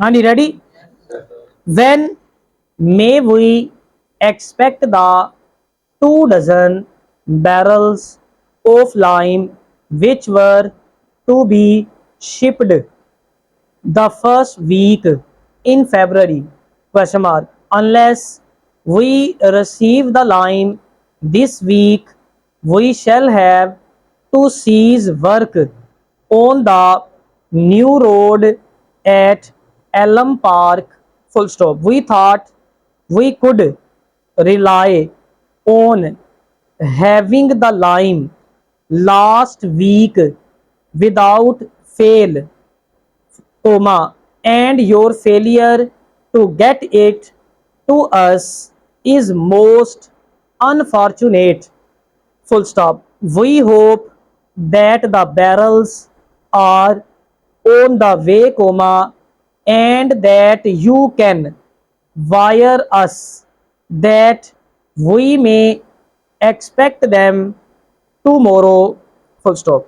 Honey, ready? When may we expect the 2 dozen barrels of lime which were to be shipped the first week in February? Question mark. Unless we receive the lime this week, we shall have to cease work on the new road at Elm Park. Full stop. We thought we could rely on having the lime last week without fail, comma, and your failure to get it to us is most unfortunate. Full stop. We hope that the barrels are on the way, comma, and that you can wire us that we may expect them tomorrow. Full stop.